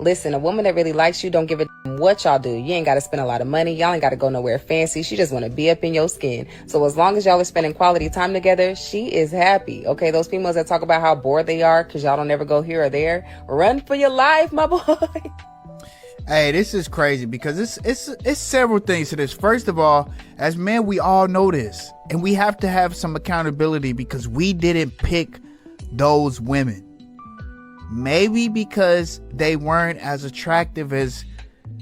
Listen, a woman that really likes you don't give a damn what y'all do. You ain't got to spend a lot of money. Y'all ain't got to go nowhere fancy. She just want to be up in your skin. So as long as y'all are spending quality time together, she is happy. Okay, those females that talk about how bored they are because y'all don't ever go here or there, run for your life, my boy. Hey, this is crazy because it's several things to this. First of all, as men, we all know this, and we have to have some accountability because we didn't pick those women. Maybe because they weren't as attractive as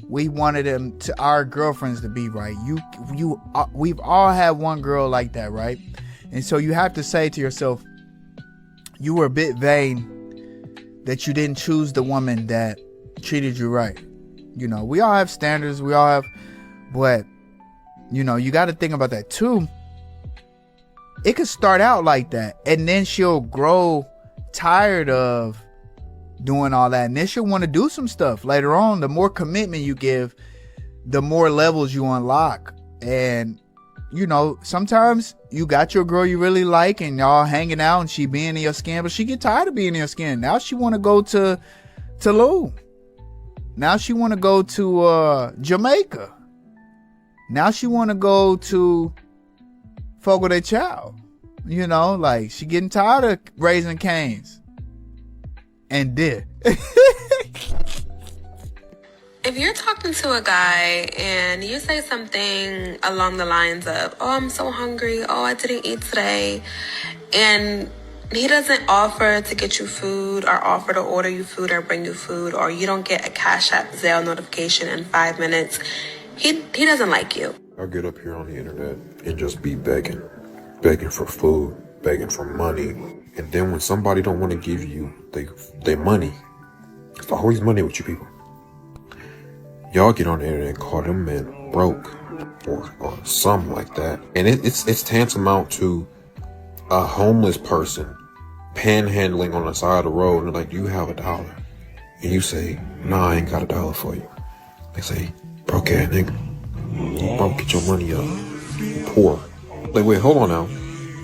we wanted them to our girlfriends to be, right? We've all had one girl like that, right? And so you have to say to yourself, you were a bit vain that you didn't choose the woman that treated you right. You know, we all have standards, but you know, you got to think about that too. It could start out like that, and then she'll grow tired of doing all that, and then she'll want to do some stuff later on. The more commitment you give, the more levels you unlock. And you know, sometimes you got your girl you really like and y'all hanging out and she being in your skin, but she get tired of being in your skin. Now she want to go to Tulum. Now she want to go to Jamaica. Now she want to go to Fogo de Chao. You know, like she getting tired of raising canes. And did. If you're talking to a guy and you say something along the lines of, oh, I'm so hungry, oh, I didn't eat today, and he doesn't offer to get you food or offer to order you food or bring you food, or you don't get a Cash App Zelle notification in 5 minutes, he doesn't like you. I'll get up here on the internet and just be begging for food, begging for money. And then when somebody don't want to give you their money, it's always money with you people. Y'all get on the internet and call them men broke or something like that. And it's tantamount to a homeless person panhandling on the side of the road and they're like, do you have $1? And you say, nah, I ain't got $1 for you. They say, broke ass nigga. You broke, get your money up. You poor. Like, wait, hold on now.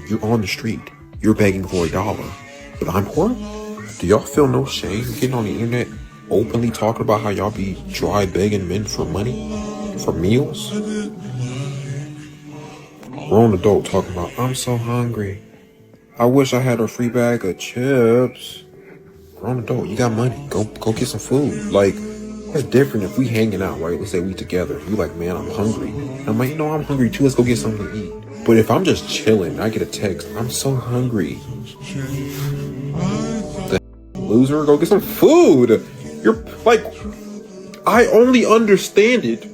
You're on the street. You're begging for $1, but I'm poor? Do y'all feel no shame getting on the internet openly talking about how y'all be dry begging men for money? For meals? Grown adult talking about, I'm so hungry. I wish I had a free bag of chips. Grown adult, you got money. Go get some food. Like, it's different if we hanging out, right? Let's say we together. You like, man, I'm hungry. And I'm like, you know, I'm hungry too. Let's go get something to eat. But if I'm just chilling, I get a text, I'm so hungry. The loser, go get some food. You're like, I only understand it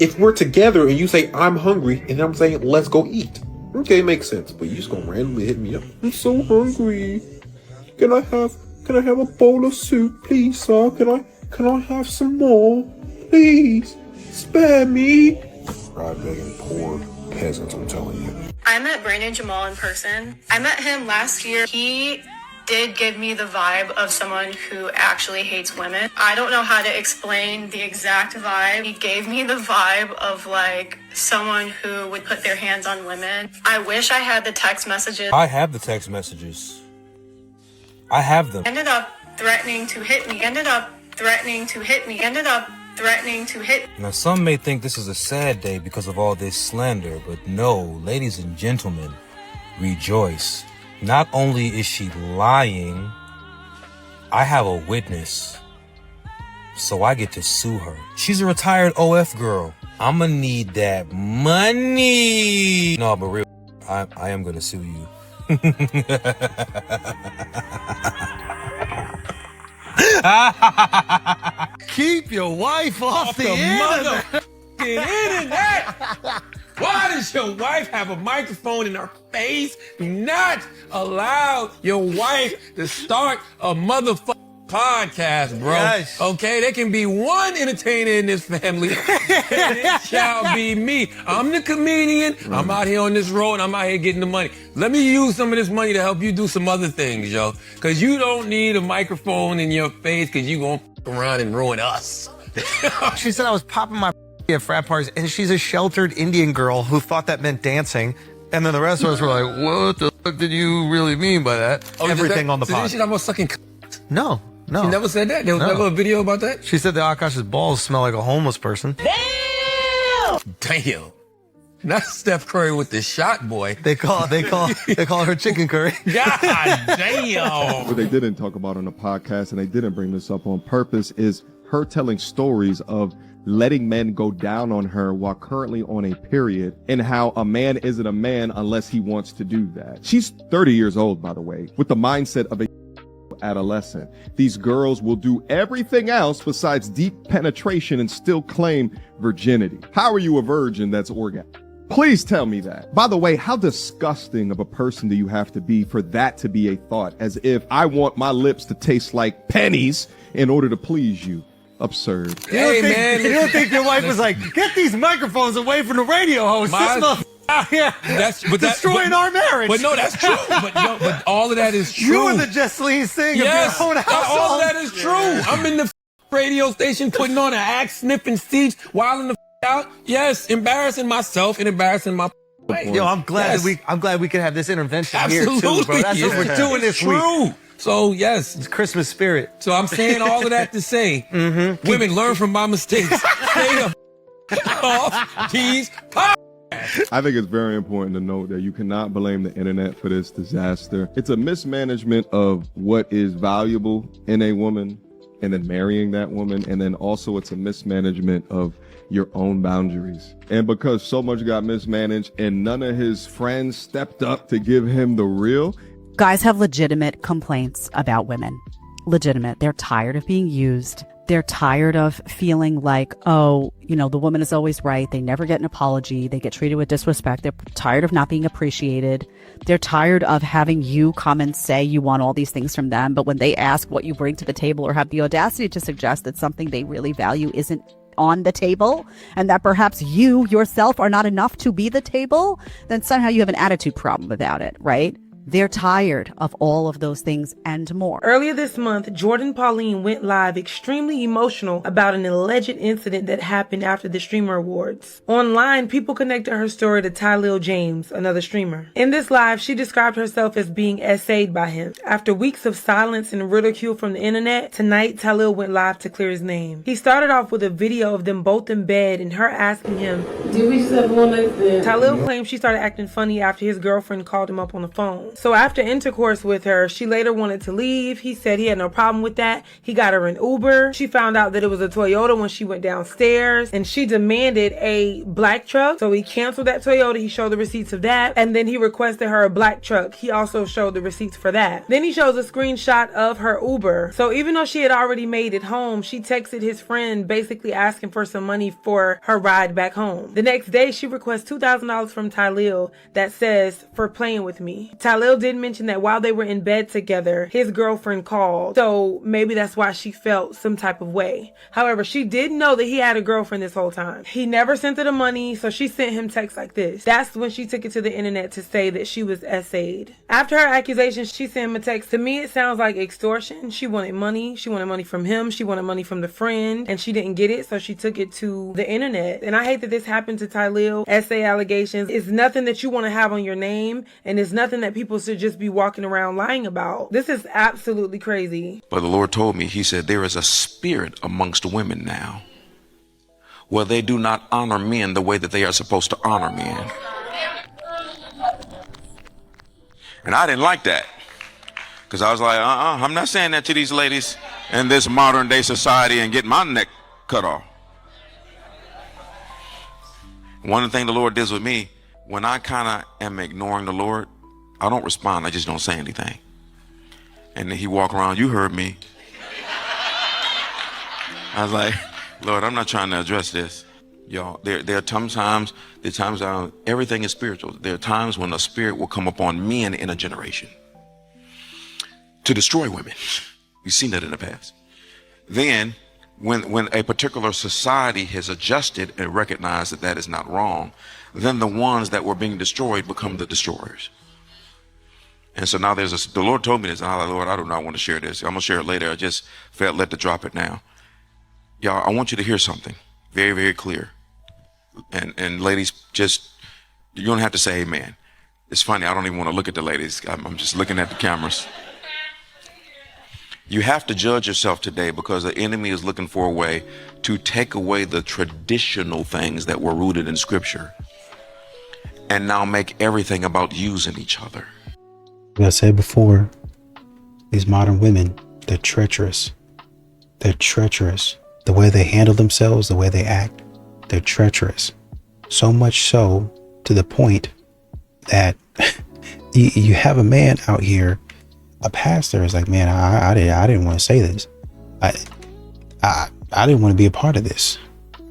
if we're together and you say, I'm hungry, and I'm saying, let's go eat. Okay, makes sense. But you just gonna randomly hit me up. I'm so hungry. Can I have a bowl of soup, please, sir? Can I have some more? Please, spare me. Right, begging poor peasants, I'm telling you. I met Brandon Jamal in person. I met him last year. He did give me the vibe of someone who actually hates women. I don't know how to explain the exact vibe. He gave me the vibe of like someone who would put their hands on women. I wish I had the text messages. I have the text messages. I have them. Ended up threatening to hit me. Now, some may think this is a sad day because of all this slander, but no, ladies and gentlemen, rejoice. Not only is she lying, I have a witness, so I get to sue her. She's a retired OF girl. I'ma need that money. No, but real, I am gonna sue you. Keep your wife off the internet. Why does your wife have a microphone in her face? Do not allow your wife to start a motherfucking podcast, bro. Yes. Okay, there can be one entertainer in this family, and it shall be me. I'm the comedian. I'm out here on this road, and I'm out here getting the money. Let me use some of this money to help you do some other things, yo. Because you don't need a microphone in your face because you going to around and ruin us. She said I was popping my at frat parties, and she's a sheltered Indian girl who thought that meant dancing. And then the rest of us were like, what the fuck did you really mean by that? Oh, Everything on the so pod. she's almost sucking. No, No. She never said that. There was never a video about that? She said that Akash's balls smell like a homeless person. Damn. Not Steph Curry with the shot, boy. They call her chicken curry. God damn. What they didn't talk about on the podcast, and they didn't bring this up on purpose, is her telling stories of letting men go down on her while currently on a period, and how a man isn't a man unless he wants to do that. She's 30 years old, by the way, with the mindset of a adolescent. These girls will do everything else besides deep penetration and still claim virginity. How are you a virgin that's orgasm? Please tell me that. By the way, how disgusting of a person do you have to be for that to be a thought? As if I want my lips to taste like pennies in order to please you. Absurd. You don't think your wife was like, get these microphones away from the radio host. This motherfucker out here destroying our marriage. But no, that's true. But all of that is true. You are the Jesseline Singh of your own household. All of that is true. I'm in the radio station putting on an axe, sniffing seats, wilding the out. Yes, embarrassing myself and embarrassing my wife. Yo, I'm glad we could have this intervention here too, bro. That's what we're doing this true. week. So yes, it's Christmas spirit. So I'm saying all of that to say, women, learn from my mistakes. Stay off these podcasts. I think it's very important to note that you cannot blame the internet for this disaster. It's a mismanagement of what is valuable in a woman, and then marrying that woman, and then also it's a mismanagement of your own boundaries. And because so much got mismanaged and none of his friends stepped up to give him the real. Guys have legitimate complaints about women. Legitimate. They're tired of being used. They're tired of feeling like, oh, you know, the woman is always right. They never get an apology. They get treated with disrespect. They're tired of not being appreciated. They're tired of having you come and say you want all these things from them. But when they ask what you bring to the table or have the audacity to suggest that something they really value isn't on the table, and that perhaps you yourself are not enough to be the table, then somehow you have an attitude problem about it, right? They're tired of all of those things and more. Earlier this month, Jordan Pauline went live extremely emotional about an alleged incident that happened after the Streamer Awards. Online, people connected her story to Tylil James, another streamer. In this live, she described herself as being essayed by him. After weeks of silence and ridicule from the internet, tonight Tylil went live to clear his name. He started off with a video of them both in bed and her asking him, "Did we just have one night stand?" Tylil claimed she started acting funny after his girlfriend called him up on the phone. So after intercourse with her, she later wanted to leave. He said he had no problem with that. He got her an Uber. She found out that it was a Toyota when she went downstairs, and she demanded a black truck. So he canceled that Toyota. He showed the receipts of that. And then he requested her a black truck. He also showed the receipts for that. Then he shows a screenshot of her Uber. So even though she had already made it home, she texted his friend basically asking for some money for her ride back home. The next day, she requests $2,000 from Tylil that says, "For playing with me." Tylil did mention that while they were in bed together, his girlfriend called. So maybe that's why she felt some type of way. However, she did know that he had a girlfriend this whole time. He never sent her the money, so she sent him texts like this. That's when she took it to the internet to say that she was essayed. After her accusations, she sent him a text. To me, it sounds like extortion. She wanted money. She wanted money from him. She wanted money from the friend, and she didn't get it, so she took it to the internet. And I hate that this happened to Tylil. Essay allegations is nothing that you want to have on your name, and it's nothing that people should just be walking around lying about. This is absolutely crazy. But the Lord told me, he said, there is a spirit amongst women now where they do not honor men the way that they are supposed to honor men. And I didn't like that, because I was like, I'm not saying that to these ladies in this modern day society and get my neck cut off. One of the things the Lord does with me, when I kind of am ignoring the Lord, I don't respond. I just don't say anything. And then he walk around, you heard me. I was like, Lord, I'm not trying to address this. Y'all, there are times, everything is spiritual. There are times when a spirit will come upon men in a generation to destroy women. We've seen that in the past. Then, when a particular society has adjusted and recognized that that is not wrong, then the ones that were being destroyed become the destroyers. And so now the Lord told me this, and I was like, Lord, I do not want to share this. I'm going to share it later. I just felt led to drop it now. Y'all, I want you to hear something very, very clear. And ladies, you don't have to say amen. It's funny, I don't even want to look at the ladies. I'm just looking at the cameras. You have to judge yourself today because the enemy is looking for a way to take away the traditional things that were rooted in scripture and now make everything about using each other. Like I said before, these modern women, they're treacherous. They're treacherous. The way they handle themselves, the way they act, they're treacherous. So much so to the point that you have a man out here, a pastor is like, man, I didn't want to say this. I didn't want to be a part of this.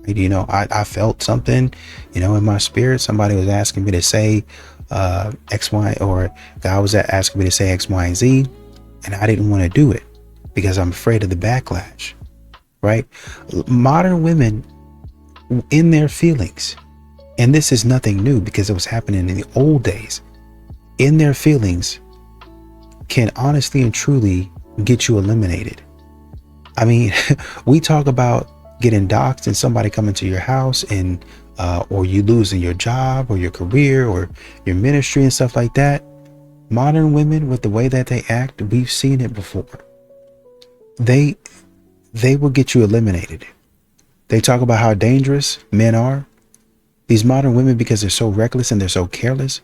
You know, I felt something, you know, in my spirit. Somebody was asking me to say X, Y, or God was asking me to say X, Y, and Z. And I didn't want to do it because I'm afraid of the backlash, right? Modern women in their feelings, and this is nothing new because it was happening in the old days, in their feelings can honestly and truly get you eliminated. I mean, we talk about getting doxxed and somebody coming to your house and or you losing your job or your career or your ministry and stuff like that. Modern women, with the way that they act, we've seen it before. They will get you eliminated. They talk about how dangerous men are. These modern women, because they're so reckless and they're so careless,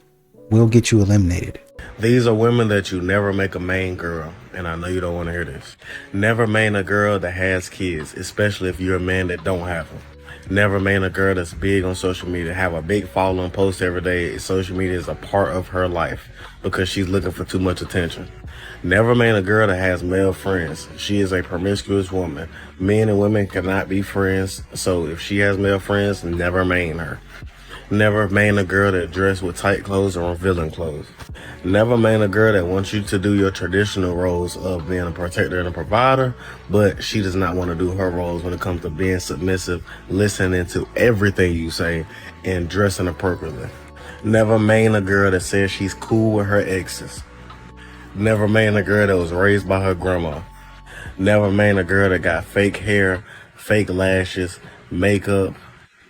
will get you eliminated. These are women that you never make a main girl, and I know you don't want to hear this. Never main a girl that has kids, especially if you're a man that don't have them. Never main a girl that's big on social media, have a big following, post every day. Social media is a part of her life because she's looking for too much attention. Never main a girl that has male friends. She is a promiscuous woman. Men and women cannot be friends, so if she has male friends, never main her. Never main a girl that dress with tight clothes or revealing clothes. Never main a girl that wants you to do your traditional roles of being a protector and a provider, but she does not want to do her roles when it comes to being submissive, listening to everything you say, and dressing appropriately. Never main a girl that says she's cool with her exes. Never main a girl that was raised by her grandma. Never main a girl that got fake hair, fake lashes, makeup,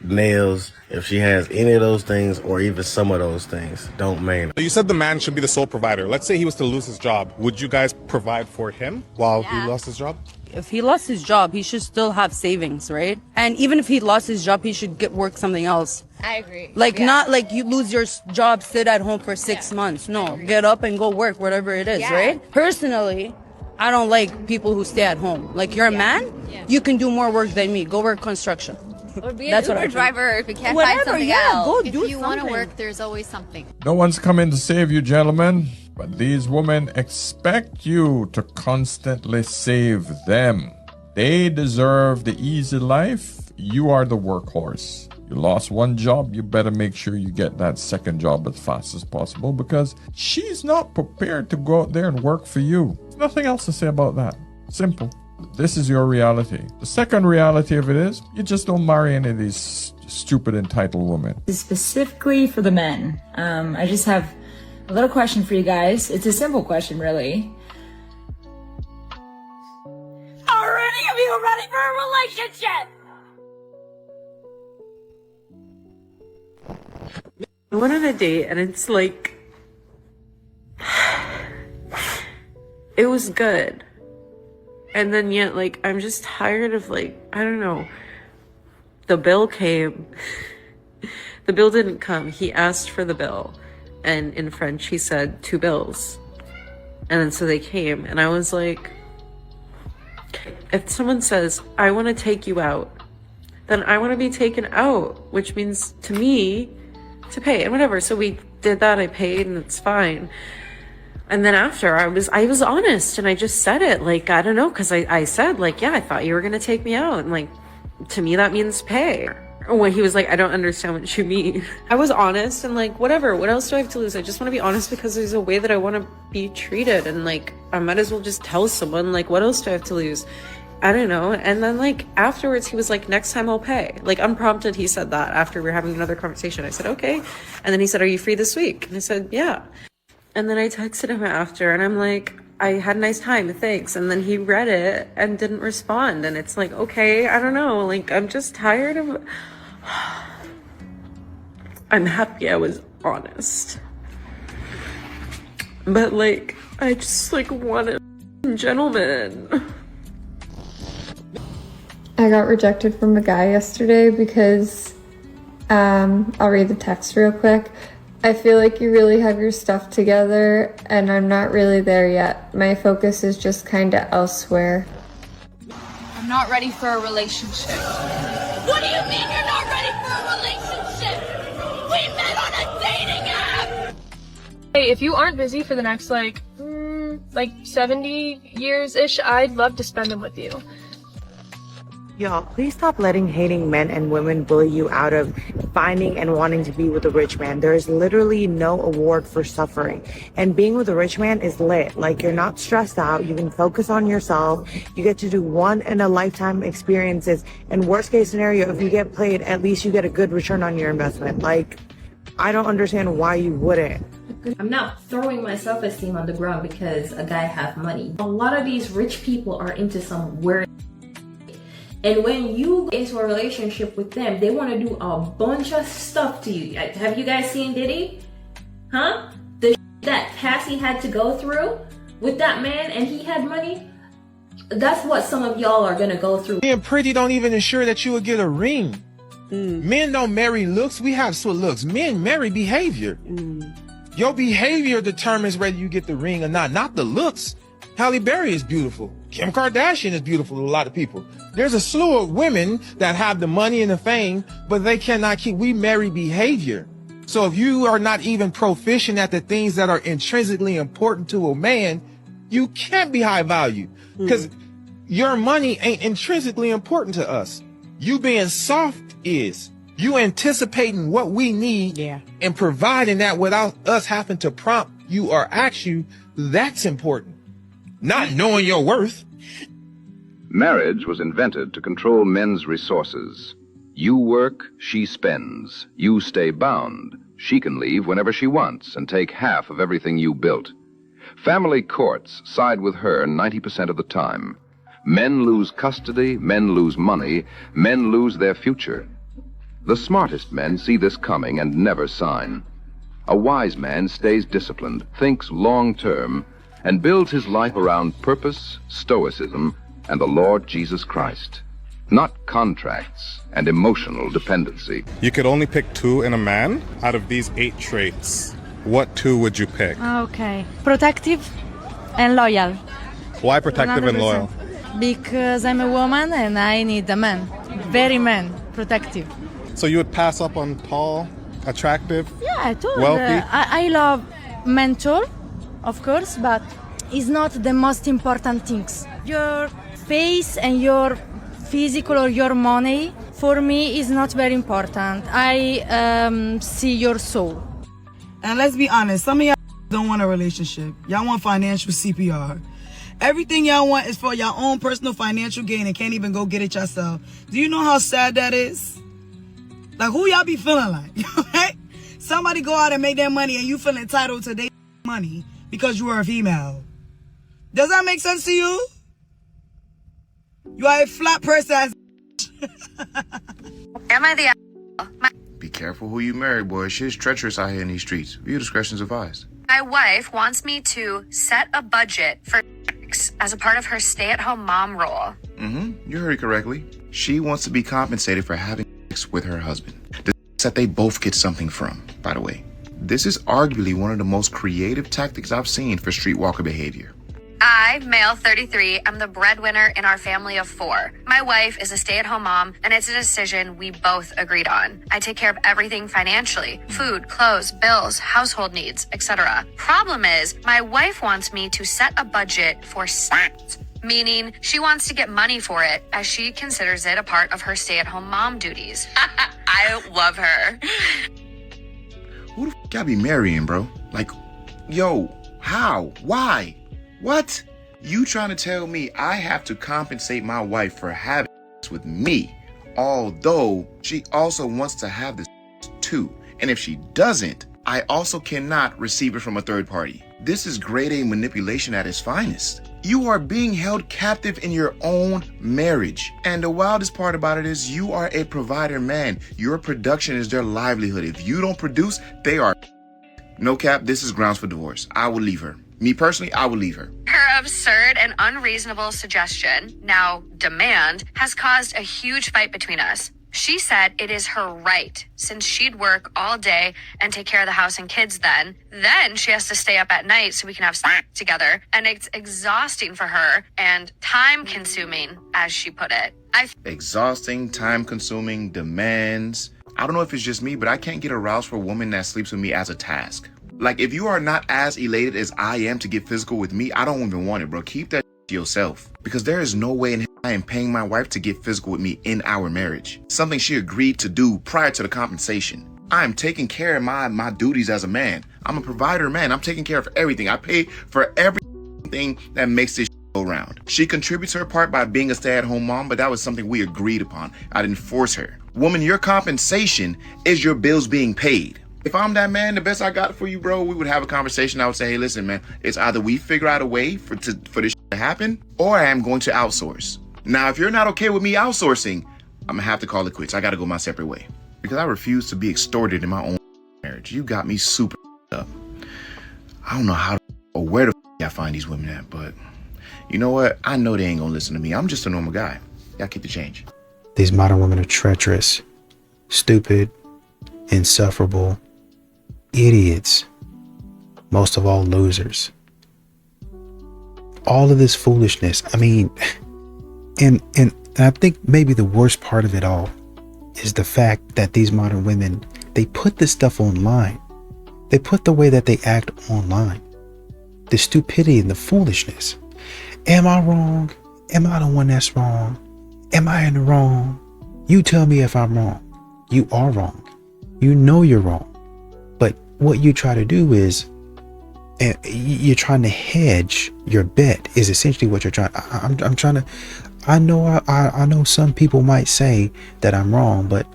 nails. If she has any of those things or even some of those things, don't main her. You said the man should be the sole provider. Let's say he was to lose his job. Would you guys provide for him while he lost his job? If he lost his job, he should still have savings, right? And even if he lost his job, he should work something else. I agree. Like, not like you lose your job, sit at home for 6 months. No, get up and go work, whatever it is, right? Personally, I don't like people who stay at home. Like, you're a man, you can do more work than me. Go work construction. Or be That's an what I Uber think. driver if you can't Whatever, find something yeah, else. go if do you want to something. work, there's always something. No one's coming to save you, gentlemen, but these women expect you to constantly save them. They deserve the easy life. You are the workhorse. You lost one job, you better make sure you get that second job as fast as possible because she's not prepared to go out there and work for you. There's nothing else to say about that. Simple. This is your reality. The second reality of it is you just don't marry any of these stupid entitled women. Specifically for the men, I just have a little question for you guys. It's a simple question, really. Are any of you ready for a relationship? I went on a date and it's like, it was good. And then yet, like, I'm just tired of, like, I don't know. The bill came. The bill didn't come. He asked for the bill. And in French, he said 2 bills. And then so they came. And I was like, if someone says, I want to take you out, then I want to be taken out, which means to me to pay and whatever. So we did that. I paid and it's fine. And then after I was honest and I just said it, like, I don't know. Cause I said like, yeah, I thought you were going to take me out. And like, to me, that means pay. When he was like, I don't understand what you mean. I was honest and like, whatever, what else do I have to lose? I just want to be honest because there's a way that I want to be treated. And like, I might as well just tell someone, like, what else do I have to lose? I don't know. And then like afterwards he was like, next time I'll pay. Like unprompted, he said that after we were having another conversation. I said, okay. And then he said, are you free this week? And I said, yeah. And then I texted him after and I'm like, I had a nice time, thanks. And then he read it and didn't respond. And it's like, okay, I don't know. Like, I'm just tired of... I'm happy I was honest. But like, I just like want to gentleman. I got rejected from a guy yesterday because, I'll read the text real quick. I feel like you really have your stuff together and I'm not really there yet. My focus is just kind of elsewhere. I'm not ready for a relationship. What do you mean you're not ready for a relationship? We met on a dating app! Hey, if you aren't busy for the next, 70 years-ish, I'd love to spend them with you. Y'all, please stop letting hating men and women bully you out of finding and wanting to be with a rich man. There is literally no award for suffering. And being with a rich man is lit. Like, you're not stressed out. You can focus on yourself. You get to do one-in-a-lifetime experiences. And worst case scenario, if you get played, at least you get a good return on your investment. Like, I don't understand why you wouldn't. I'm not throwing my self-esteem on the ground because a guy have money. A lot of these rich people are into some weird. And when you get into a relationship with them, they want to do a bunch of stuff to you. Have you guys seen Diddy? Huh? The that Cassie had to go through with that man and he had money? That's what some of y'all are going to go through. Being pretty don't even ensure that you will get a ring. Men don't marry looks. We have sweet looks. Men marry behavior. Your behavior determines whether you get the ring or not the looks. Halle Berry is beautiful. Kim Kardashian is beautiful to a lot of people. There's a slew of women that have the money and the fame, but they cannot keep, we marry behavior. So if you are not even proficient at the things that are intrinsically important to a man, you can't be high value because your money ain't intrinsically important to us. You being soft is. You anticipating what we need and providing that without us having to prompt you or ask you, that's important. Not knowing your worth. Marriage was invented to control men's resources. You work, she spends. You stay bound. She can leave whenever she wants and take half of everything you built. Family courts side with her 90% of the time. Men lose custody, men lose money, men lose their future. The smartest men see this coming and never sign. A wise man stays disciplined, thinks long-term, and builds his life around purpose, stoicism, and the Lord Jesus Christ. Not contracts and emotional dependency. You could only pick 2 in a man out of these 8 traits. What 2 would you pick? Okay. Protective and loyal. Why protective 100%. And loyal? Because I'm a woman and I need a man. Very man. Protective. So you would pass up on tall, attractive, yeah, totally. Wealthy? I love mentor, of course, but it's not the most important things. Your face and your physical or your money, for me, is not very important. I see your soul. And let's be honest, some of y'all don't want a relationship. Y'all want financial CPR. Everything y'all want is for your own personal financial gain and can't even go get it yourself. Do you know how sad that is? Like, who y'all be feeling like? Right? Somebody go out and make their money and you feel entitled to their money because you are a female. Does that make sense to you? You are a flat person. Am I the Be careful who you marry, boy. Shit's treacherous out here in these streets. Viewer discretion is advised. My wife wants me to set a budget for as a part of her stay-at-home mom role. You heard it correctly. She wants to be compensated for having sex with her husband. That they both get something from, by the way. This is arguably one of the most creative tactics I've seen for streetwalker behavior. I, male 33, am the breadwinner in our family of 4. My wife is a stay-at-home mom, and it's a decision we both agreed on. I take care of everything financially: food, clothes, bills, household needs, etc. Problem is, my wife wants me to set a budget for sex, meaning she wants to get money for it as she considers it a part of her stay-at-home mom duties. I love her. Who the f*** I be marrying, bro? Like, yo, how? Why? What? You trying to tell me I have to compensate my wife for having sex with me, although she also wants to have this too. And if she doesn't, I also cannot receive it from a third party. This is grade A manipulation at its finest. You are being held captive in your own marriage. And the wildest part about it is you are a provider man. Your production is their livelihood. If you don't produce, they are. No cap, this is grounds for divorce. I will leave her. Me personally, I will leave her. Her absurd and unreasonable suggestion, now demand, has caused a huge fight between us. She said it is her right, since she'd work all day and take care of the house and kids then. Then she has to stay up at night so we can have sex together. And it's exhausting for her and time-consuming, as she put it. Exhausting, time-consuming, demands. I don't know if it's just me, but I can't get aroused for a woman that sleeps with me as a task. Like, if you are not as elated as I am to get physical with me, I don't even want it, bro. Keep that to yourself. Because there is no way in hell I am paying my wife to get physical with me in our marriage. Something she agreed to do prior to the compensation. I am taking care of my duties as a man. I'm a provider man. I'm taking care of everything. I pay for everything that makes this go round. She contributes her part by being a stay-at-home mom, but that was something we agreed upon. I didn't force her. Woman, your compensation is your bills being paid. If I'm that man, the best I got for you, bro, we would have a conversation. I would say, hey, listen, man, it's either we figure out a way for this to happen, or I am going to outsource. Now, if you're not okay with me outsourcing, I'm gonna have to call it quits. I gotta go my separate way. Because I refuse to be extorted in my own marriage. You got me super up. I don't know how or where the I find these women at, but you know what? I know they ain't gonna listen to me. I'm just a normal guy. Y'all keep the change. These modern women are treacherous, stupid, insufferable, idiots, most of all losers. All of this foolishness, I mean, and I think maybe the worst part of it all is the fact that these modern women, they put this stuff online. They put the way that they act online. The stupidity and the foolishness. Am I wrong? Am I the one that's wrong? Am I in the wrong? You tell me if I'm wrong. You are wrong. You know you're wrong. But what you try to do is, you're trying to hedge your bet is essentially what you're trying. I'm trying to, I know some people might say that I'm wrong, but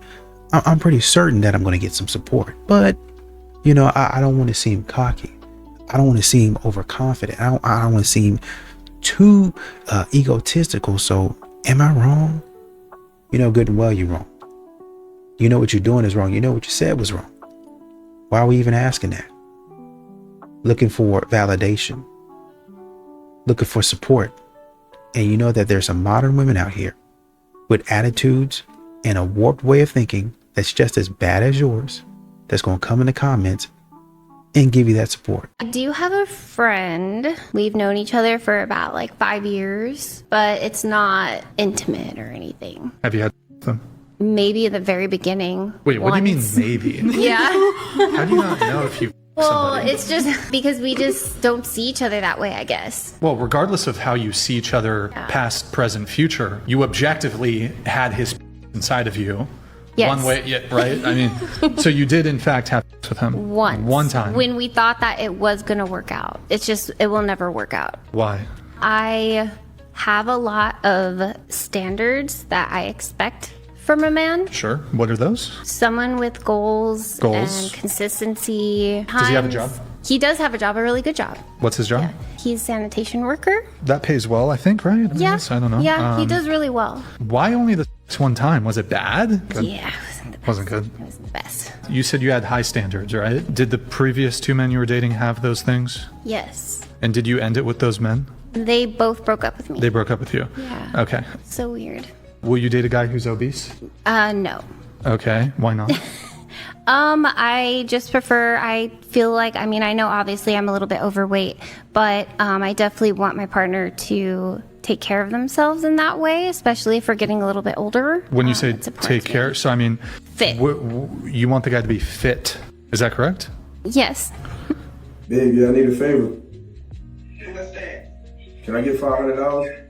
I'm pretty certain that I'm going to get some support. But, you know, I don't want to seem cocky. I don't want to seem overconfident. I don't want to seem too egotistical. So am I wrong? You know good and well you're wrong. You know what you're doing is wrong. You know what you said was wrong. Why are we even asking that? Looking for validation. Looking for support. And you know that there's some modern women out here with attitudes and a warped way of thinking that's just as bad as yours that's going to come in the comments and give you that support. I do have a friend. We've known each other for about like 5 years, but it's not intimate or anything. Have you had them? Maybe at the very beginning. Wait, what do you mean maybe? Yeah. How do you not know if you Well, somebody? it's just because we just don't see each other that way, I guess. Well, regardless of how you see each other, past, present, future, you objectively had his inside of you. Yes. One way, yeah, right? I mean, so you did in fact have sex with him. Once. One time. When we thought that it was going to work out. It's just, it will never work out. Why? I have a lot of standards that I expect from a man. Sure. What are those? Someone with goals. Goals. And consistency. Does he have a job? He does have a job, a really good job. What's his job? He's a sanitation worker. That pays well, I think, right? I Yeah. I don't know. Yeah, he does really well. Why only the one time? Was it bad? Yeah, it wasn't the best. Wasn't good. It wasn't the best. You said you had high standards, right? Did the previous two men you were dating have those things? Yes. And did you end it with those men? They both broke up with me. They broke up with you? Yeah. Okay. So weird. Will you date a guy who's obese? No. Okay. Why not? I just prefer, I feel like, I mean, I know obviously I'm a little bit overweight, but I definitely want my partner to take care of themselves in that way, especially if we're getting a little bit older. When you say take care, so I mean, fit. You want the guy to be fit. Is that correct? Yes. Baby, I need a favor. What's that? Can I get $500?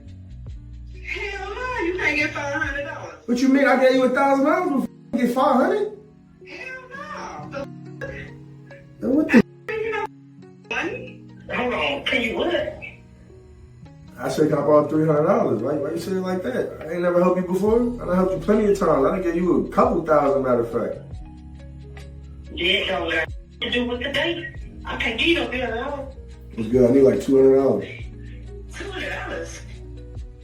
Hell no, you can't get $500. What you mean? I gave you $1,000 before you get $500? What the? Hold on, can you what? I said, can I borrow $300? Why you say it like that? I ain't never helped you before. I done helped you plenty of times. I done gave you a couple thousand, matter of fact. Yeah, so got to do with the date. I can't give you no $300. It's good. I need like $200. $200?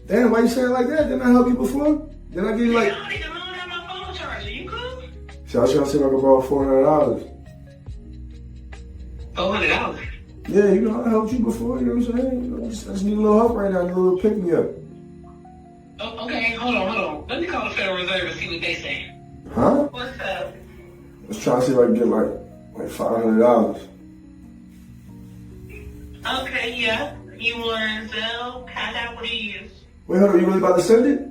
Damn, why you say it like that? Didn't I help you before? Then I give you like. I don't even have my phone charger. You cool? So I was trying to see if I could borrow $400. $400? Yeah, you know, I helped you before, you know what I'm saying? I just need a little help right now, I need a little pick-me-up. Oh, okay, hold on. Let me call the Federal Reserve and see what they say. Huh? What's up? Let's try to see if I can get like $500. Okay, yeah. You want Zelle, Cash App, what do you use? Wait, hold on, you really about to send it?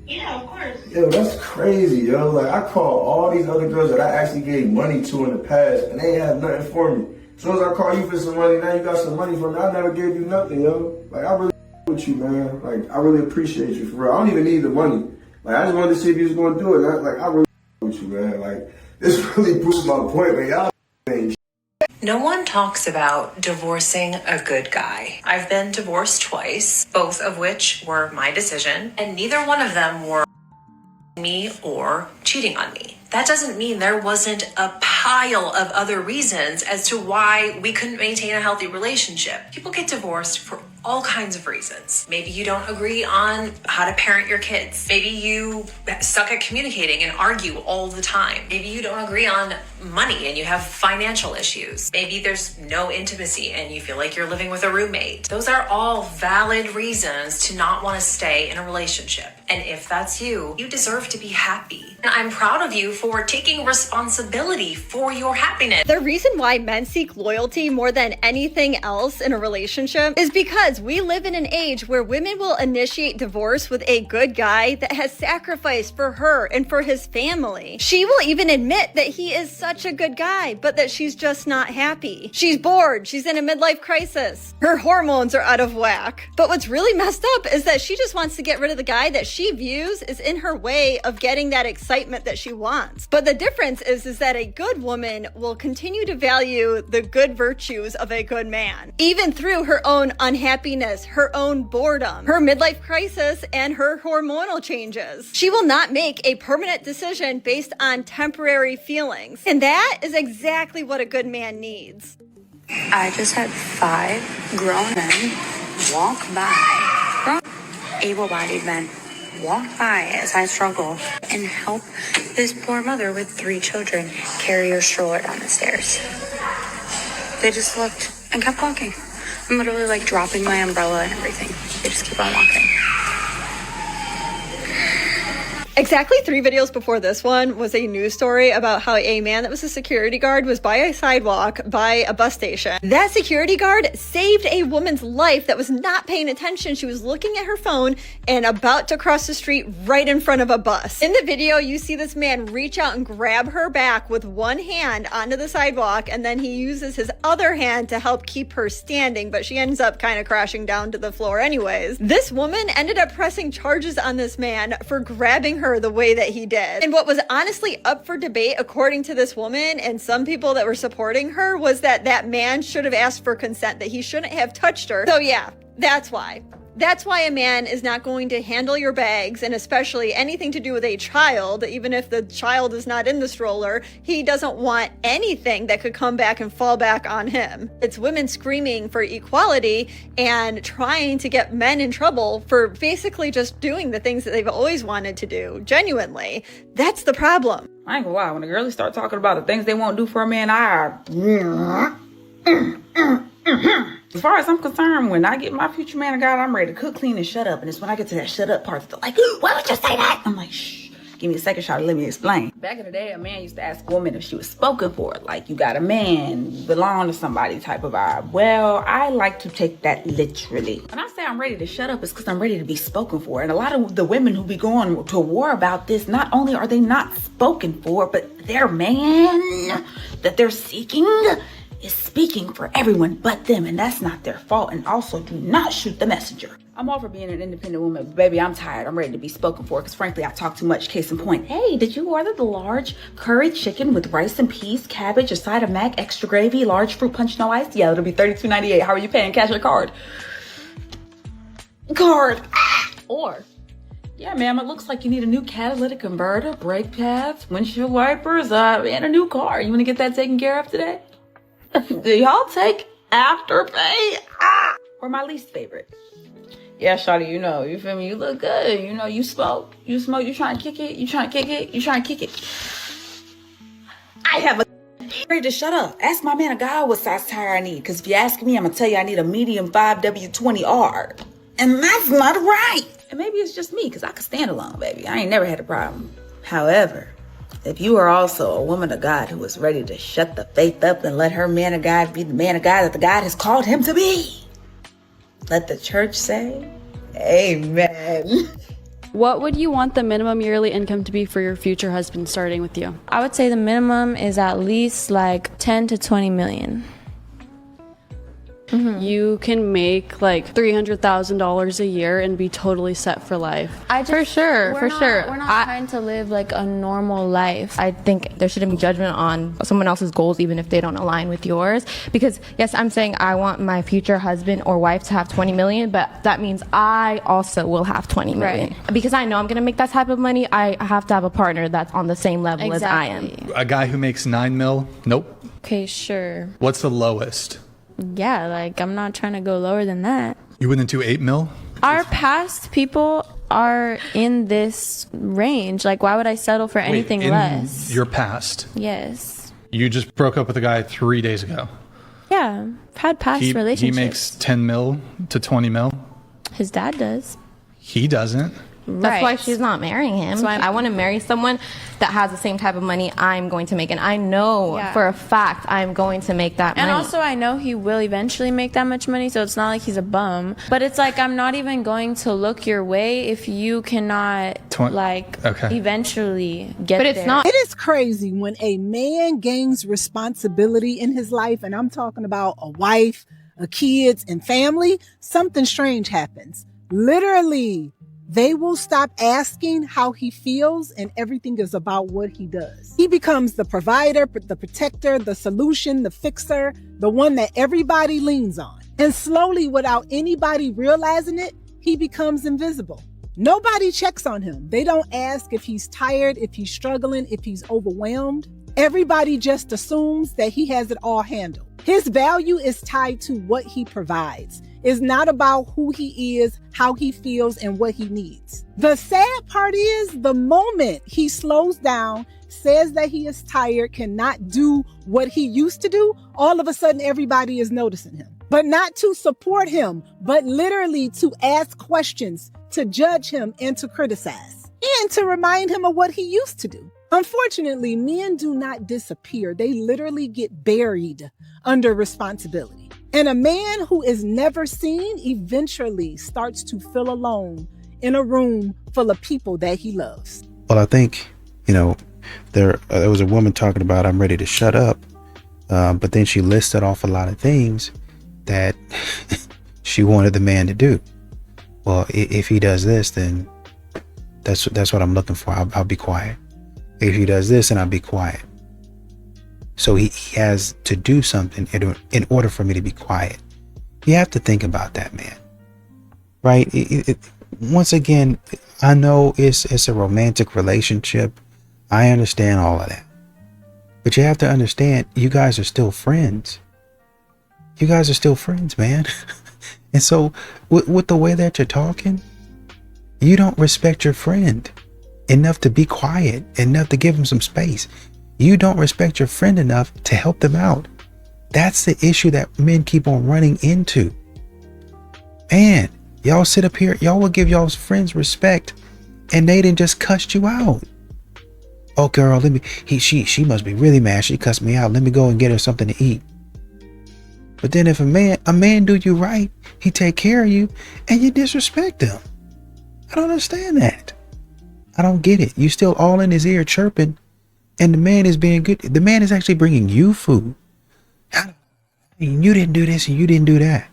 Yeah, of course. Yo, that's crazy, yo. Like, I called all these other girls that I actually gave money to in the past, and they ain't have nothing for me. As soon as I call you for some money, now you got some money for me. I never gave you nothing, yo. Like, I really with you, man. Like, I really appreciate you, for real. I don't even need the money. Like, I just wanted to see if you was going to do it. Like, I really with you, man. Like, this really proves my point, man. Y'all ain't. No one talks about divorcing a good guy. I've been divorced twice, both of which were my decision, and neither one of them were me or cheating on me. That doesn't mean there wasn't a pile of other reasons as to why we couldn't maintain a healthy relationship. People get divorced for all kinds of reasons. Maybe you don't agree on how to parent your kids. Maybe you suck at communicating and argue all the time. Maybe you don't agree on money and you have financial issues. Maybe there's no intimacy and you feel like you're living with a roommate. Those are all valid reasons to not want to stay in a relationship. And if that's you, you deserve to be happy. And I'm proud of you for taking responsibility for your happiness. The reason why men seek loyalty more than anything else in a relationship is because we live in an age where women will initiate divorce with a good guy that has sacrificed for her and for his family. She will even admit that he is such a good guy, but that she's just not happy. She's bored. She's in a midlife crisis. Her hormones are out of whack. But what's really messed up is that she just wants to get rid of the guy that she views is in her way of getting that excitement that she wants. But the difference is that a good woman will continue to value the good virtues of a good man, even through her own unhappiness, her own boredom, her midlife crisis, and her hormonal changes. She will not make a permanent decision based on temporary feelings. And that is exactly what a good man needs. I just had 5 grown men walk by, grown, able-bodied men walk by as I struggle and help this poor mother with 3 children carry her stroller down the stairs. They just looked and kept walking. I'm literally like dropping my umbrella and everything. They just keep on walking. Exactly 3 videos before this one was a news story about how a man that was a security guard was by a sidewalk by a bus station. That security guard saved a woman's life that was not paying attention. She was looking at her phone and about to cross the street right in front of a bus. In the video, you see this man reach out and grab her back with one hand onto the sidewalk, and then he uses his other hand to help keep her standing, but she ends up kind of crashing down to the floor anyways. This woman ended up pressing charges on this man for grabbing her the way that he did. And what was honestly up for debate, according to this woman and some people that were supporting her, was that that man should have asked for consent, that he shouldn't have touched her. So yeah, that's why. That's why a man is not going to handle your bags, and especially anything to do with a child, even if the child is not in the stroller. He doesn't want anything that could come back and fall back on him. It's women screaming for equality and trying to get men in trouble for basically just doing the things that they've always wanted to do, genuinely. That's the problem. I ain't gonna lie, when the girls start talking about the things they won't do for a man, as far as I'm concerned, when I get my future man of God, I'm ready to cook, clean, and shut up. And it's when I get to that shut up part that they're like, why would you say that? I'm like, shh, give me a second shot, let me explain. Back in the day, a man used to ask a woman if she was spoken for. Like, you got a man, you belong to somebody type of vibe. Well, I like to take that literally. When I say I'm ready to shut up, it's because I'm ready to be spoken for. And a lot of the women who be going to war about this, not only are they not spoken for, but their man that they're seeking is speaking for everyone but them, and that's not their fault. And also, do not shoot the messenger. I'm all for being an independent woman, but baby, I'm tired. I'm ready to be spoken for, because frankly, I talk too much. Case in point, hey, did you order the large curry chicken with rice and peas, cabbage, a side of mac, extra gravy, large fruit punch, no ice? Yeah, it'll be $32.98. How are you paying, cash or card? Card. Or, yeah, ma'am, it looks like you need a new catalytic converter, brake pads, windshield wipers, and a new car. You want to get that taken care of today? Do y'all take Afterpay? Or my least favorite. Yeah, shawty, you know, you feel me? You look good. You know, you smoke, you trying to kick it, you trying to kick it. I have a ready to shut up. Ask my man of God what size tire I need. Because if you ask me, I'm going to tell you I need a medium 5W20R. And that's not right. And maybe it's just me, because I could stand alone, baby. I ain't never had a problem. However, if you are also a woman of God who is ready to shut the faith up and let her man of God be the man of God that the God has called him to be, let the church say, amen. What would you want the minimum yearly income to be for your future husband starting with you? I would say the minimum is at least like 10 to 20 million. You can make like $300,000 a year and be totally set for life. For sure. We're not trying to live like a normal life. I think there shouldn't be judgment on someone else's goals, even if they don't align with yours. Because yes, I'm saying I want my future husband or wife to have 20 million, but that means I also will have 20 million. Right. Because I know I'm going to make that type of money, I have to have a partner that's on the same level as I am. A guy who makes 9 mil? Nope. Okay, sure. What's the lowest? Yeah, like I'm not trying to go lower than that. You wouldn't do 8 mil? Our past people are in this range. Like, why would I settle for anything less? Your past? Yes. You just broke up with a guy 3 days ago. Yeah, I've had past relationships. He makes 10 mil to 20 mil? His dad does. He doesn't. That's why she's not marrying him. So I want to marry someone that has the same type of money I'm going to make. And I know for a fact I'm going to make that money. And also I know he will eventually make that much money, so it's not like he's a bum. But it's like I'm not even going to look your way if you cannot eventually get there. But it's not. It is crazy when a man gains responsibility in his life, and I'm talking about a wife, a kids, and family, something strange happens. Literally, they will stop asking how he feels, and everything is about what he does. He becomes the provider, the protector, the solution, the fixer, the one that everybody leans on. And slowly, without anybody realizing it, he becomes invisible. Nobody checks on him. They don't ask if he's tired, if he's struggling, if he's overwhelmed. Everybody just assumes that he has it all handled. His value is tied to what he provides. It's not about who he is, how he feels, and what he needs. The sad part is the moment he slows down, says that he is tired, cannot do what he used to do, all of a sudden everybody is noticing him. But not to support him, but literally to ask questions, to judge him, and to criticize, and to remind him of what he used to do. Unfortunately, men do not disappear. They literally get buried under responsibility. And a man who is never seen eventually starts to feel alone in a room full of people that he loves. Well, I think, there was a woman talking about, I'm ready to shut up. But then she listed off a lot of things that she wanted the man to do. Well, if he does this, then that's what I'm looking for. I'll be quiet. If he does this, then I'll be quiet. So he has to do something in order for me to be quiet. You have to think about that, man. Right? Once again, I know it's a romantic relationship. I understand all of that. But you have to understand, you guys are still friends. You guys are still friends, man. And so with the way that you're talking, you don't respect your friend enough to be quiet, enough to give him some space. You don't respect your friend enough to help them out. That's the issue that men keep on running into. Man, y'all sit up here, y'all will give y'all's friends respect, and they didn't just cuss you out. Oh girl, she must be really mad. She cussed me out. Let me go and get her something to eat. But then if a man do you right, he take care of you, and you disrespect him. I don't understand that. I don't get it. You still all in his ear chirping, and the man is being good. The man is actually bringing you food. You didn't do this and you didn't do that.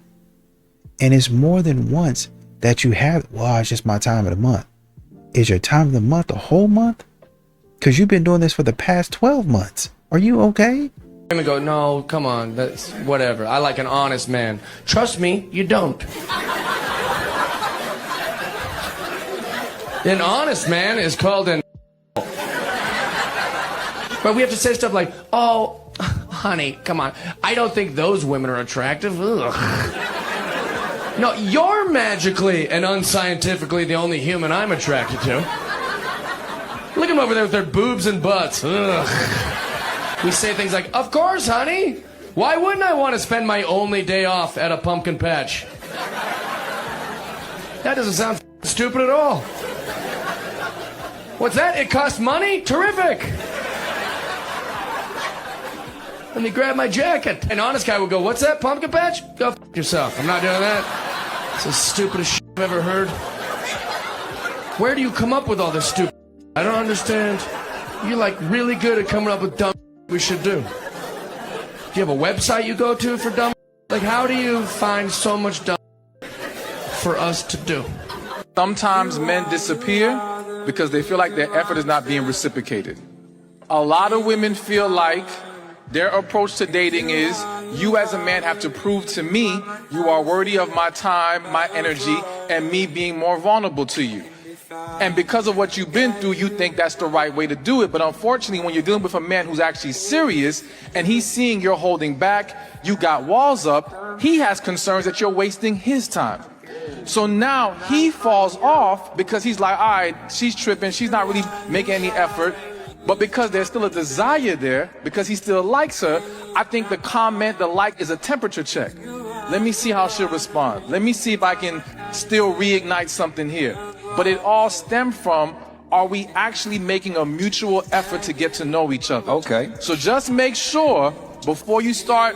And it's more than once that you have, well, it's just my time of the month. Is your time of the month a whole month? Because you've been doing this for the past 12 months. Are you okay? I'm gonna go, no, come on, that's whatever. I like an honest man. Trust me, you don't. An honest man is called an But we have to say stuff like, oh, honey, come on. I don't think those women are attractive. Ugh. No, you're magically and unscientifically the only human I'm attracted to. Look at them over there with their boobs and butts. Ugh. We say things like, of course, honey. Why wouldn't I want to spend my only day off at a pumpkin patch? That doesn't sound stupid at all. What's that? It costs money? Terrific. Let me grab my jacket. An honest guy would go, what's that, pumpkin patch? Go f*** yourself. I'm not doing that. It's the stupidest shit I've ever heard. Where do you come up with all this stupid? I don't understand. You're like really good at coming up with dumb we should do. Do you have a website you go to for dumb? Like, how do you find so much dumb for us to do? Sometimes men disappear because they feel like their effort is not being reciprocated. A lot of women feel like their approach to dating is, you as a man have to prove to me you are worthy of my time, my energy, and me being more vulnerable to you. And because of what you've been through, you think that's the right way to do it. But unfortunately, when you're dealing with a man who's actually serious and he's seeing you're holding back, you got walls up, he has concerns that you're wasting his time. So now he falls off because he's like, all right, she's tripping, she's not really making any effort. But because there's still a desire there, because he still likes her, I think the comment, the like, is a temperature check. Let me see how she'll respond. Let me see if I can still reignite something here. But it all stemmed from, are we actually making a mutual effort to get to know each other? Okay. So just make sure, before you start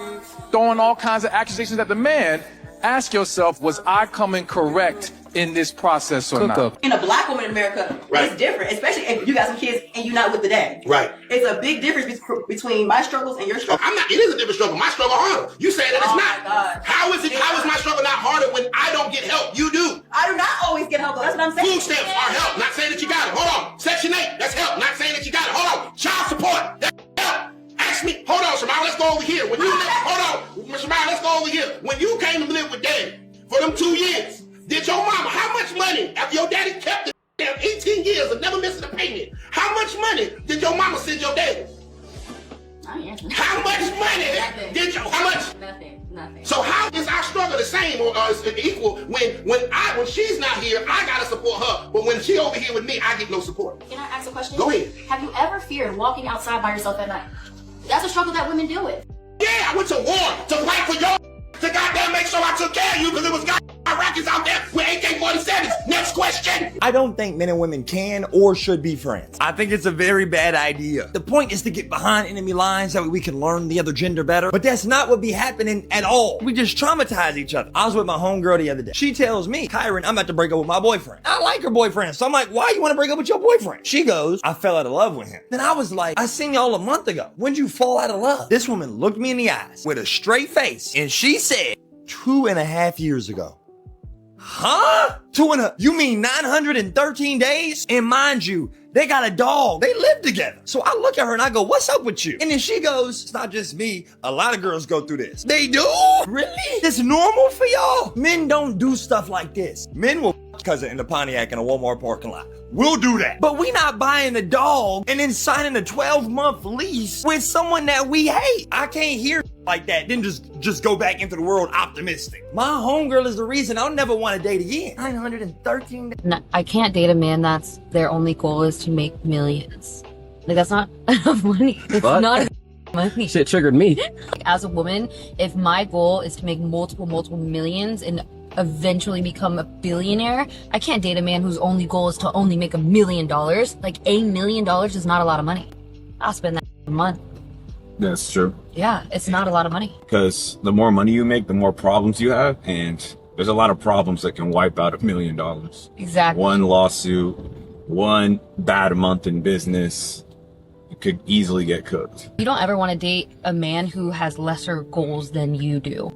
throwing all kinds of accusations at the man, ask yourself, was I coming correct in this process or not? In a black woman in America, it's different, especially if you got some kids and you're not with the dad. Right. It's a big difference between my struggles and your struggles. It is a different struggle. My struggle harder. You say that it's not. God. How is my struggle not harder when I don't get help? You do. I do not always get help, though. That's what I'm saying. Food stamps are help. Not saying that you got it. Hold on. Section 8, that's help. Not saying that you got it. Hold on. Child support, that's help. Ask me. Hold on, Shamar, let's go over here. Hold on. Shamar, let's go over here. When you came to live with Daddy for them 2 years, did your mama, how much money, after your daddy kept it damn 18 years of never missing a payment, how much money did your mama send your daddy? How much money did you, how much? Nothing. So how is our struggle the same or is it equal when she's not here, I gotta support her, but when she over here with me, I get no support? Can I ask a question? Go ahead. Have you ever feared walking outside by yourself at night? That's a struggle that women deal with. Yeah, I went to war to fight for your to goddamn make sure I took care of you because it was goddamn Iraqis out there with AK-47s. Next question. I don't think men and women can or should be friends. I think it's a very bad idea. The point is to get behind enemy lines so we can learn the other gender better. But that's not what be happening at all. We just traumatize each other. I was with my homegirl the other day. She tells me, Kyron, I'm about to break up with my boyfriend. I like her boyfriend. So I'm like, why you want to break up with your boyfriend? She goes, I fell out of love with him. Then I was like, I seen y'all a month ago. When'd you fall out of love? This woman looked me in the eyes with a straight face and she said, 2.5 years ago. Huh? You mean 913 days? And mind you, they got a dog. They live together. So I look at her and I go, what's up with you? And then she goes, it's not just me. A lot of girls go through this. They do? Really? It's normal for y'all? Men don't do stuff like this. Men will cousin in the Pontiac in a Walmart parking lot. We'll do that. But we not buying a dog and then signing a 12-month lease with someone that we hate. I can't hear like that, then just go back into the world optimistic. My homegirl is the reason I'll never want to date again. 913. No, I can't date a man that's their only goal is to make millions. Like, that's not enough money. It's not enough money. Shit triggered me. Like, as a woman, if my goal is to make multiple millions and eventually become a billionaire, I can't date a man whose only goal is to only make $1 million. Like, $1 million is not a lot of money. I'll spend that a month. That's true. Yeah, it's not a lot of money. Because the more money you make, the more problems you have. And there's a lot of problems that can wipe out $1 million. Exactly. One lawsuit, one bad month in business, you could easily get cooked. You don't ever want to date a man who has lesser goals than you do.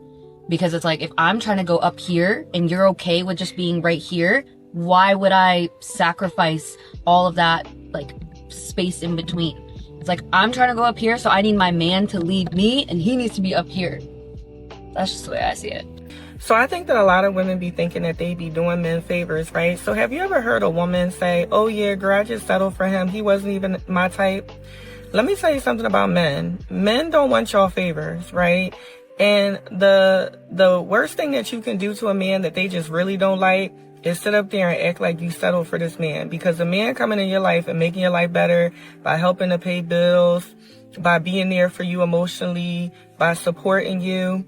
Because it's like, if I'm trying to go up here and you're okay with just being right here, why would I sacrifice all of that, like, space in between? It's like, I'm trying to go up here, so I need my man to lead me, and he needs to be up here. That's just the way I see it. So I think that a lot of women be thinking that they be doing men favors, right? So have you ever heard a woman say, oh yeah, girl, I just settled for him. He wasn't even my type. Let me tell you something about men. Men don't want y'all favors, right? And the worst thing that you can do to a man that they just really don't like is sit up there and act like you settled for this man. Because a man coming in your life and making your life better by helping to pay bills, by being there for you emotionally, by supporting you,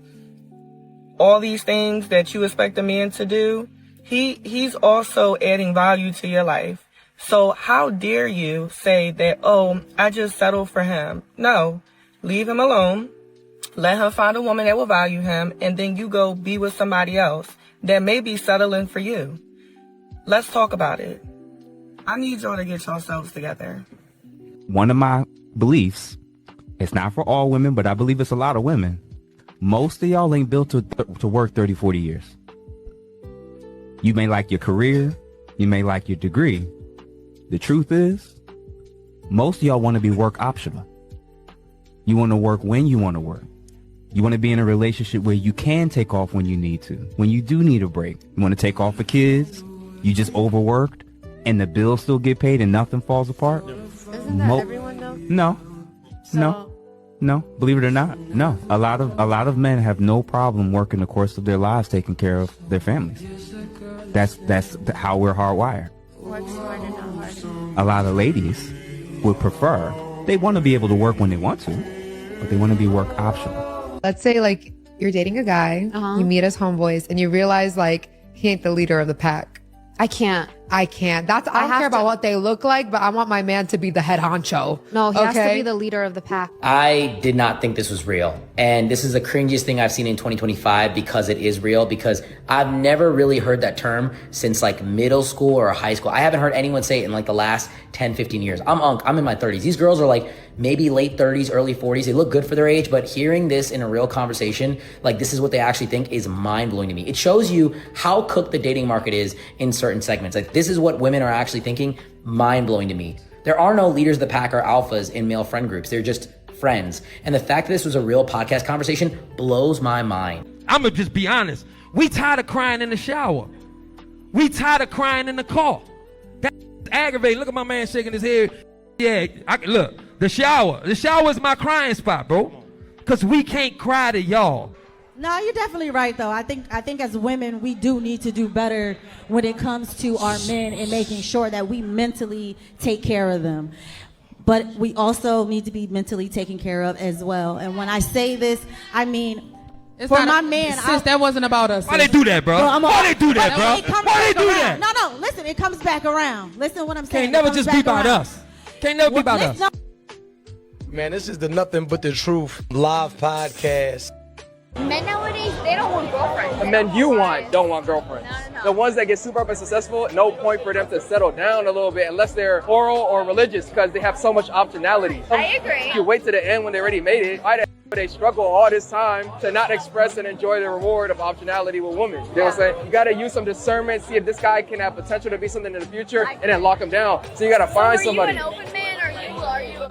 all these things that you expect a man to do, he's also adding value to your life. So how dare you say that, oh, I just settled for him? No, leave him alone. Let him find a woman that will value him, and then you go be with somebody else that may be settling for you. Let's talk about it. I need y'all to get yourselves together. One of my beliefs, it's not for all women, but I believe it's a lot of women. Most of y'all ain't built to work 30, 40 years. You may like your career, you may like your degree. The truth is, most of y'all want to be work optional. You want to work when you want to work. You want to be in a relationship where you can take off when you need to. When you do need a break, you want to take off for kids, you just overworked, and the bills still get paid and nothing falls apart. Isn't that everyone though? No. Believe it or not, no. A lot of men have no problem working the course of their lives, taking care of their families. That's how we're hardwired. Work smarter, not harder. A lot of ladies would prefer, they want to be able to work when they want to, but they want to be work optional. Let's say like you're dating a guy, you meet as homeboys, and you realize like he ain't the leader of the pack. I can't. I don't care about what they look like, but I want my man to be the head honcho. No, he has to be the leader of the pack. I did not think this was real. And this is the cringiest thing I've seen in 2025 because it is real, because I've never really heard that term since like middle school or high school. I haven't heard anyone say it in like the last 10, 15 years. I'm in my 30s. These girls are like maybe late 30s, early 40s. They look good for their age, but hearing this in a real conversation, like this is what they actually think, is mind blowing to me. It shows you how cooked the dating market is in certain segments. Like this is what women are actually thinking, mind blowing to me. There are no leaders of the pack or alphas in male friend groups. They're just friends. And the fact that this was a real podcast conversation blows my mind. I'm gonna just be honest. We tired of crying in the shower. We tired of crying in the car. That's aggravating. Look at my man shaking his head. Yeah, look, the shower is my crying spot, bro. Cause we can't cry to y'all. No, you're definitely right, though. I think as women, we do need to do better when it comes to our men and making sure that we mentally take care of them. But we also need to be mentally taken care of as well. And when I say this, I mean, for my man, that wasn't about us. Why they do that, bro? Why they do that, bro? Why they do that? No, listen, it comes back around. Listen what I'm saying. Can't never just be about us. Can't never be about us. Man, this is the Nothing But the Truth live podcast. Men nowadays, they don't want girlfriends. The men you want don't want girlfriends. No. The ones that get super up and successful, no point for them to settle down a little bit unless they're moral or religious, because they have so much optionality. I agree. You wait to the end when they already made it. Why they struggle all this time to not express and enjoy the reward of optionality with women? You know what I'm saying? You gotta use some discernment, see if this guy can have potential to be something in the future, and then lock him down. So you gotta find somebody. Are you an open man, or are you?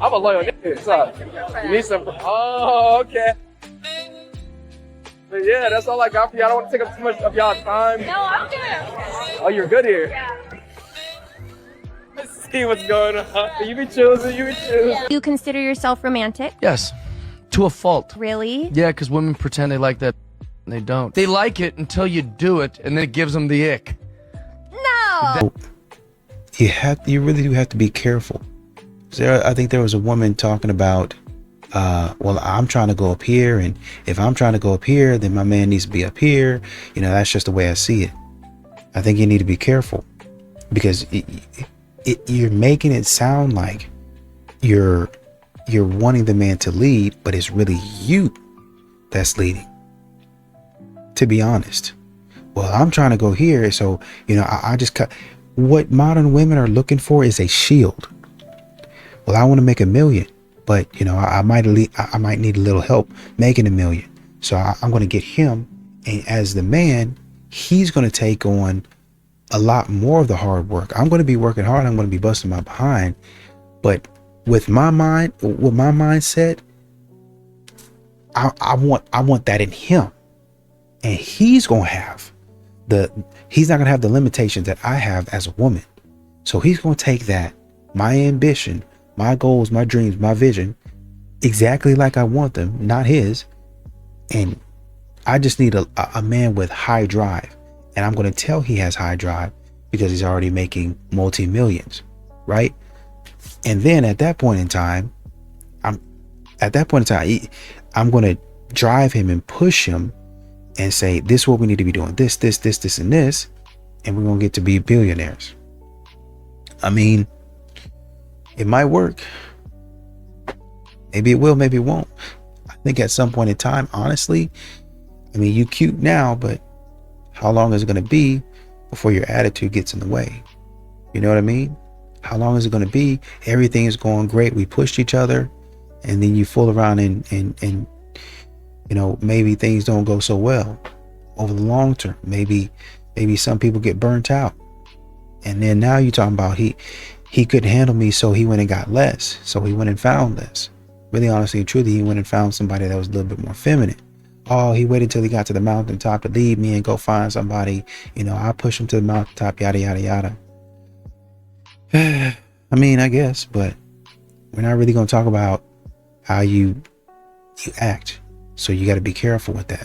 I'm a loyal nigga. What's up? You need some. Oh, okay. But yeah, that's all I got for you. I don't want to take up too much of y'all's time. No, I'm good. Oh, you're good here. Yeah. Let's see what's going on. You be choosing. You consider yourself romantic? Yes, to a fault. Really? Yeah, because women pretend they like that. They don't. They like it until you do it, and then it gives them the ick. No. You really do have to be careful. I think there was a woman talking about, well, I'm trying to go up here, and if I'm trying to go up here, then my man needs to be up here. You know, that's just the way I see it. I think you need to be careful, because you're making it sound like you're wanting the man to lead, but it's really you that's leading. To be honest, well, I'm trying to go here, so you know, I just cut. What modern women are looking for is a shield. Well, I want to make $1 million, but you know, I might need a little help making $1 million. So I'm going to get him, and as the man, he's going to take on a lot more of the hard work. I'm going to be working hard. I'm going to be busting my behind, but with my mindset, I want that in him, and he's going to have he's not going to have the limitations that I have as a woman. So he's going to take that, my ambition, my goals, my dreams, my vision, exactly like I want them, not his, and I just need a man with high drive. And I'm going to tell he has high drive because he's already making multi-millions, right? And then at that point in time, I'm going to drive him and push him and say, this is what we need to be doing. This, and this. And we're going to get to be billionaires. I mean, it might work. Maybe it will, maybe it won't. I think at some point in time, honestly, I mean, you cute now, but how long is it going to be before your attitude gets in the way? You know what I mean? How long is it going to be? Everything is going great. We pushed each other, and then you fool around and you know, maybe things don't go so well over the long term. Maybe some people get burnt out. And then now you're talking about he couldn't handle me, so he went and got less. So he went and found less. Really, honestly and truly, he went and found somebody that was a little bit more feminine. Oh, he waited till he got to the mountaintop to leave me and go find somebody. You know, I push him to the mountaintop, yada, yada, yada. I mean, I guess, but we're not really going to talk about how you act. So you got to be careful with that.